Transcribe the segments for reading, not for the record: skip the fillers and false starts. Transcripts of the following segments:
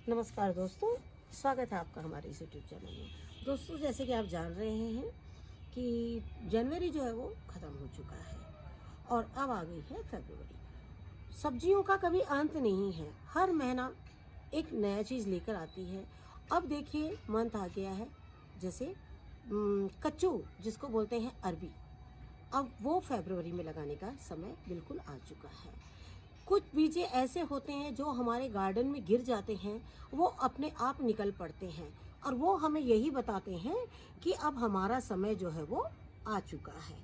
नमस्कार दोस्तों, स्वागत है आपका हमारे इस यूट्यूब चैनल में। दोस्तों, जैसे कि आप जान रहे हैं कि जनवरी जो है वो ख़त्म हो चुका है और अब आ गई है फरवरी। सब्जियों का कभी अंत नहीं है, हर महीना एक नया चीज़ लेकर आती है। अब देखिए मंथ आ गया है, जैसे कच्चू जिसको बोलते हैं अरबी, अब वो फरवरी में लगाने का समय बिल्कुल आ चुका है। कुछ बीजे ऐसे होते हैं जो हमारे गार्डन में गिर जाते हैं, वो अपने आप निकल पड़ते हैं और वो हमें यही बताते हैं कि अब हमारा समय जो है वो आ चुका है।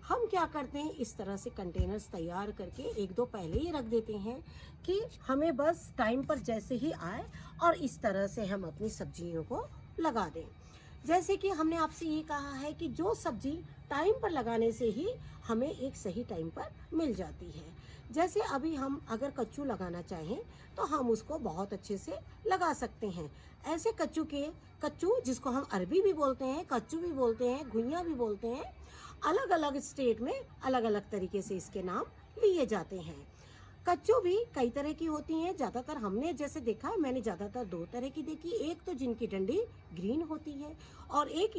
हम क्या करते हैं, इस तरह से कंटेनर्स तैयार करके एक दो पहले ही रख देते हैं कि हमें बस टाइम पर जैसे ही आए और इस तरह से हम अपनी सब्जियों को लगा दें। जैसे कि हमने आपसे ये कहा है कि जो सब्जी टाइम पर लगाने से ही हमें एक सही टाइम पर मिल जाती है। जैसे अभी हम अगर कच्चू लगाना चाहें तो हम उसको बहुत अच्छे से लगा सकते हैं। ऐसे कच्चू जिसको हम अरबी भी बोलते हैं, कच्चू भी बोलते हैं, घुइयाँ भी बोलते हैं, अलग अलग स्टेट में अलग अलग तरीके से इसके नाम लिए जाते हैं। कच्चू भी कई तरह की होती हैं। ज़्यादातर हमने जैसे देखा है, मैंने ज़्यादातर दो तरह की देखी। एक तो जिनकी डंडी ग्रीन होती है और एक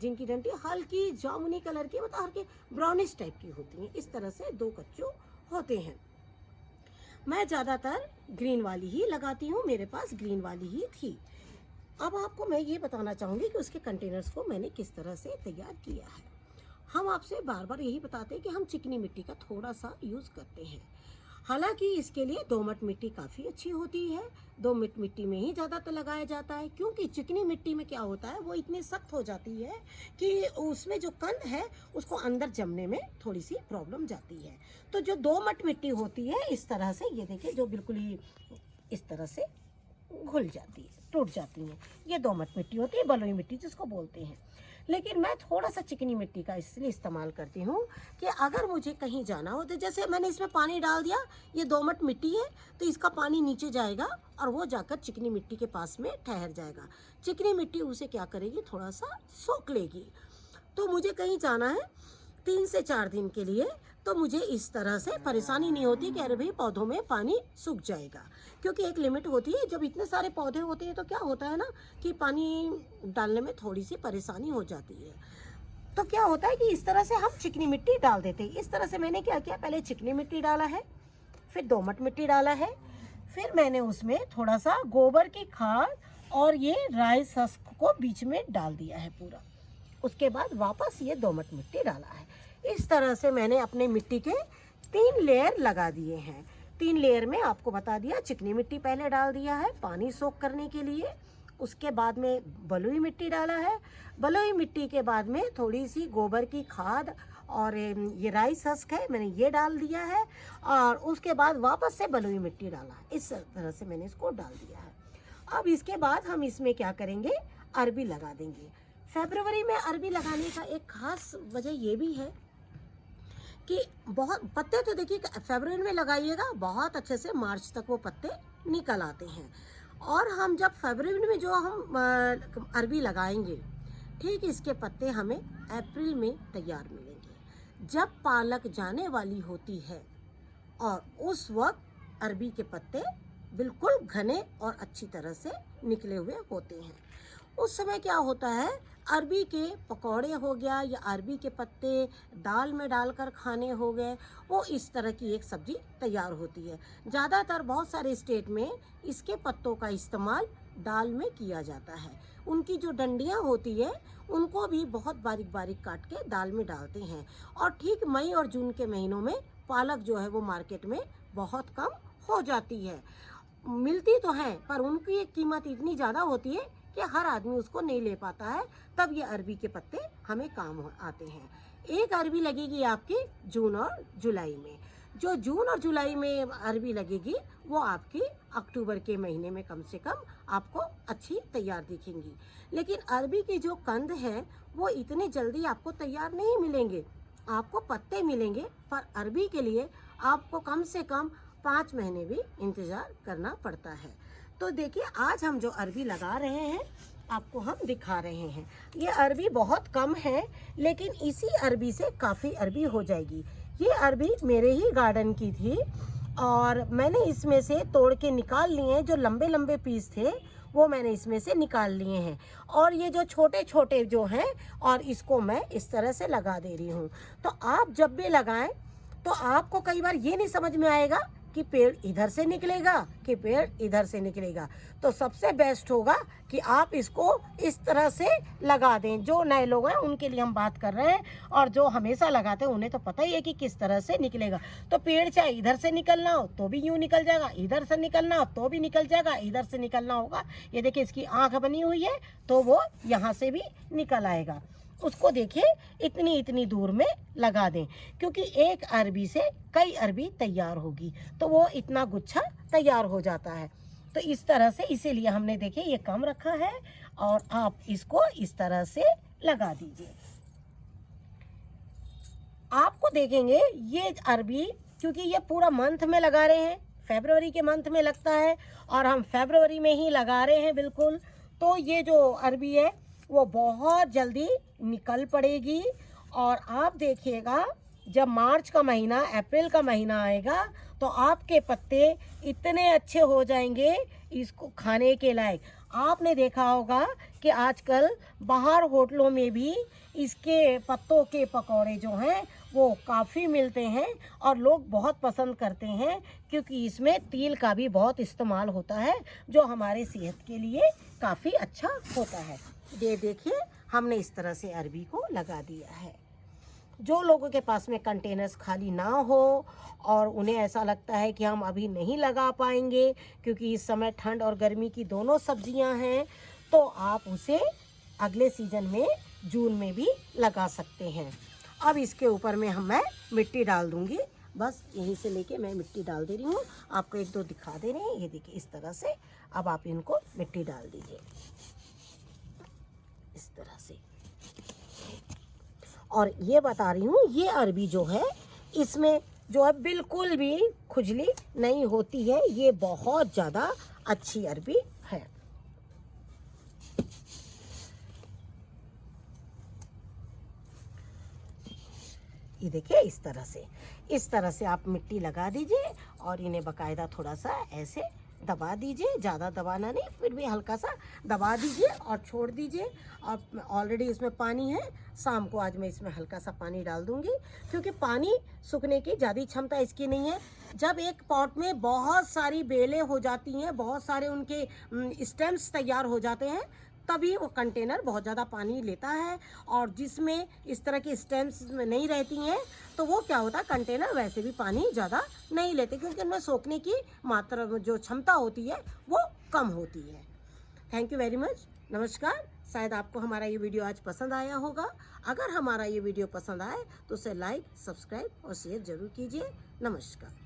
जिनकी डंडी हल्की जामुनी कलर की, मतलब हल्की ब्राउनिश टाइप की होती है। इस तरह से दो कच्चू होते हैं। मैं ज़्यादातर ग्रीन वाली ही लगाती हूँ, मेरे पास ग्रीन वाली ही थी। अब आपको मैं ये बताना चाहूँगी कि उसके कंटेनर्स को मैंने किस तरह से तैयार किया है। हम आपसे बार बार यही बताते हैं कि हम चिकनी मिट्टी का थोड़ा सा यूज़ करते हैं। हालांकि इसके लिए दोमट मिट्टी काफ़ी अच्छी होती है। दोमट मिट्टी में ही ज़्यादातर लगाया जाता है, क्योंकि चिकनी मिट्टी में क्या होता है, वो इतनी सख्त हो जाती है कि उसमें जो कंद है उसको अंदर जमने में थोड़ी सी प्रॉब्लम जाती है। तो जो दोमट मिट्टी होती है, इस तरह से ये देखिए, जो बिल्कुल ही इस तरह से घुल जाती है, टूट जाती हैं, ये दोमट मिट्टी होती है, बलुई मिट्टी जिसको बोलते हैं। लेकिन मैं थोड़ा सा चिकनी मिट्टी का इसलिए इस्तेमाल करती हूँ कि अगर मुझे कहीं जाना हो तो जैसे मैंने इसमें पानी डाल दिया, ये दोमट मिट्टी है तो इसका पानी नीचे जाएगा और वो जाकर चिकनी मिट्टी के पास में ठहर जाएगा। चिकनी मिट्टी उसे क्या करेगी, थोड़ा सा सोख लेगी। तो मुझे कहीं जाना है 3 से 4 दिन के लिए, तो मुझे इस तरह से परेशानी नहीं होती कि अरे भाई पौधों में पानी सूख जाएगा, क्योंकि एक लिमिट होती है। जब इतने सारे पौधे होते हैं तो क्या होता है ना कि पानी डालने में थोड़ी सी परेशानी हो जाती है। तो क्या होता है कि इस तरह से हम चिकनी मिट्टी डाल देते हैं। इस तरह से मैंने क्या किया, पहले चिकनी मिट्टी डाला है, फिर दोमट मिट्टी डाला है, फिर मैंने उसमें थोड़ा सा गोबर की खाद और ये राई हस्क को बीच में डाल दिया है पूरा। उसके बाद वापस ये दोमट मिट्टी डाला है। इस तरह से मैंने अपने मिट्टी के 3 लेयर लगा दिए हैं। 3 लेयर में आपको बता दिया, चिकनी मिट्टी पहले डाल दिया है पानी सोख करने के लिए, उसके बाद में बलुई मिट्टी डाला है, बलुई मिट्टी के बाद में थोड़ी सी गोबर की खाद और ये राइस हस्क है, मैंने ये डाल दिया है, और उसके बाद वापस से बलुई मिट्टी डाला है। इस तरह से मैंने इसको डाल दिया है। अब इसके बाद हम इसमें क्या करेंगे, अरबी लगा देंगे। फरवरी में अरबी लगाने का एक खास वजह ये भी है कि बहुत पत्ते तो देखिए फरवरी में लगाइएगा, बहुत अच्छे से मार्च तक वो पत्ते निकल आते हैं। और हम जब फरवरी में जो हम अरबी लगाएंगे, ठीक इसके पत्ते हमें अप्रैल में तैयार मिलेंगे, जब पालक जाने वाली होती है, और उस वक्त अरबी के पत्ते बिल्कुल घने और अच्छी तरह से निकले हुए होते हैं। उस समय क्या होता है, अरबी के पकौड़े हो गया या अरबी के पत्ते दाल में डालकर खाने हो गए, वो इस तरह की एक सब्जी तैयार होती है। ज़्यादातर बहुत सारे स्टेट में इसके पत्तों का इस्तेमाल दाल में किया जाता है। उनकी जो डंडियाँ होती है उनको भी बहुत बारीक बारीक काट के दाल में डालते हैं। और ठीक मई और जून के महीनों में पालक जो है वो मार्केट में बहुत कम हो जाती है। मिलती तो है पर उनकी कीमत इतनी ज़्यादा होती है कि हर आदमी उसको नहीं ले पाता है। तब ये अरबी के पत्ते हमें काम आते हैं। एक अरबी लगेगी आपकी जून और जुलाई में। जो जून और जुलाई में अरबी लगेगी वो आपकी अक्टूबर के महीने में कम से कम आपको अच्छी तैयार दिखेंगी। लेकिन अरबी की जो कंद है वो इतने जल्दी आपको तैयार नहीं मिलेंगे, आपको पत्ते मिलेंगे, पर अरबी के लिए आपको कम से कम 5 महीने भी इंतज़ार करना पड़ता है। तो देखिए, आज हम जो अरबी लगा रहे हैं आपको हम दिखा रहे हैं। ये अरबी बहुत कम है, लेकिन इसी अरबी से काफ़ी अरबी हो जाएगी। ये अरबी मेरे ही गार्डन की थी और मैंने इसमें से तोड़ के निकाल लिए हैं, जो लंबे लंबे पीस थे वो मैंने इसमें से निकाल लिए हैं। और ये जो छोटे छोटे जो हैं, और इसको मैं इस तरह से लगा दे रही हूँ। तो आप जब भी लगाएं तो आपको कई बार ये नहीं समझ में आएगा कि पेड़ इधर से निकलेगा कि पेड़ इधर से निकलेगा। तो सबसे बेस्ट होगा कि आप इसको इस तरह से लगा दें। जो नए लोग हैं उनके लिए हम बात कर रहे हैं, और जो हमेशा लगाते हैं उन्हें तो पता ही है कि किस तरह से निकलेगा। तो पेड़ चाहे इधर से निकलना हो तो भी यूँ निकल जाएगा, इधर से निकलना हो तो भी निकल जाएगा, इधर से निकलना होगा, ये देखिए इसकी आँख बनी हुई है तो वो यहाँ से भी निकल आएगा। उसको देखिए इतनी इतनी दूर में लगा दें, क्योंकि एक अरबी से कई अरबी तैयार होगी, तो वो इतना गुच्छा तैयार हो जाता है। तो इस तरह से, इसीलिए हमने देखिए ये कम रखा है, और आप इसको इस तरह से लगा दीजिए। आपको देखेंगे ये अरबी, क्योंकि ये पूरा मंथ में लगा रहे हैं, फरवरी के मंथ में लगता है, और हम फरवरी में ही लगा रहे हैं बिल्कुल। तो ये जो अरबी है वो बहुत जल्दी निकल पड़ेगी। और आप देखिएगा जब मार्च का महीना, अप्रैल का महीना आएगा तो आपके पत्ते इतने अच्छे हो जाएंगे इसको खाने के लायक। आपने देखा होगा कि आजकल बाहर होटलों में भी इसके पत्तों के पकौड़े जो हैं वो काफ़ी मिलते हैं, और लोग बहुत पसंद करते हैं, क्योंकि इसमें तिल का भी बहुत इस्तेमाल होता है, जो हमारे सेहत के लिए काफ़ी अच्छा होता है। ये देखिए हमने इस तरह से अरबी को लगा दिया है। जो लोगों के पास में कंटेनर्स खाली ना हो और उन्हें ऐसा लगता है कि हम अभी नहीं लगा पाएंगे क्योंकि इस समय ठंड और गर्मी की दोनों सब्जियां हैं, तो आप उसे अगले सीजन में जून में भी लगा सकते हैं। अब इसके ऊपर में मैं मिट्टी डाल दूंगी, बस यहीं से लेके मैं मिट्टी डाल दे रही हूँ। आपको एक दो दिखा दे रहे हैं, ये देखिए इस तरह से। अब आप इनको मिट्टी डाल दीजिए इस तरह से। और ये बता रही हूँ, ये अरबी जो है इसमें जो है बिल्कुल भी खुजली नहीं होती है, ये बहुत ज़्यादा अच्छी अरबी है। ये देखिए इस तरह से आप मिट्टी लगा दीजिए, और इन्हें बाकायदा थोड़ा सा ऐसे दबा दीजिए, ज़्यादा दबाना नहीं, फिर भी हल्का सा दबा दीजिए और छोड़ दीजिए। और ऑलरेडी इसमें पानी है, शाम को आज मैं इसमें हल्का सा पानी डाल दूंगी, क्योंकि पानी सूखने की ज़्यादा क्षमता इसकी नहीं है। जब एक पॉट में बहुत सारी बेलें हो जाती हैं, बहुत सारे उनके स्टेम्स तैयार हो जाते हैं, तभी वो कंटेनर बहुत ज़्यादा पानी लेता है। और जिसमें इस तरह की स्टेम्स नहीं रहती हैं तो वो क्या होता है, कंटेनर वैसे भी पानी ज़्यादा नहीं लेते, क्योंकि उनमें सोखने की मात्रा जो क्षमता होती है वो कम होती है। थैंक यू वेरी मच, नमस्कार। शायद आपको हमारा ये वीडियो आज पसंद आया होगा। अगर हमारा ये वीडियो पसंद आए तो उसे लाइक, सब्सक्राइब और शेयर ज़रूर कीजिए। नमस्कार।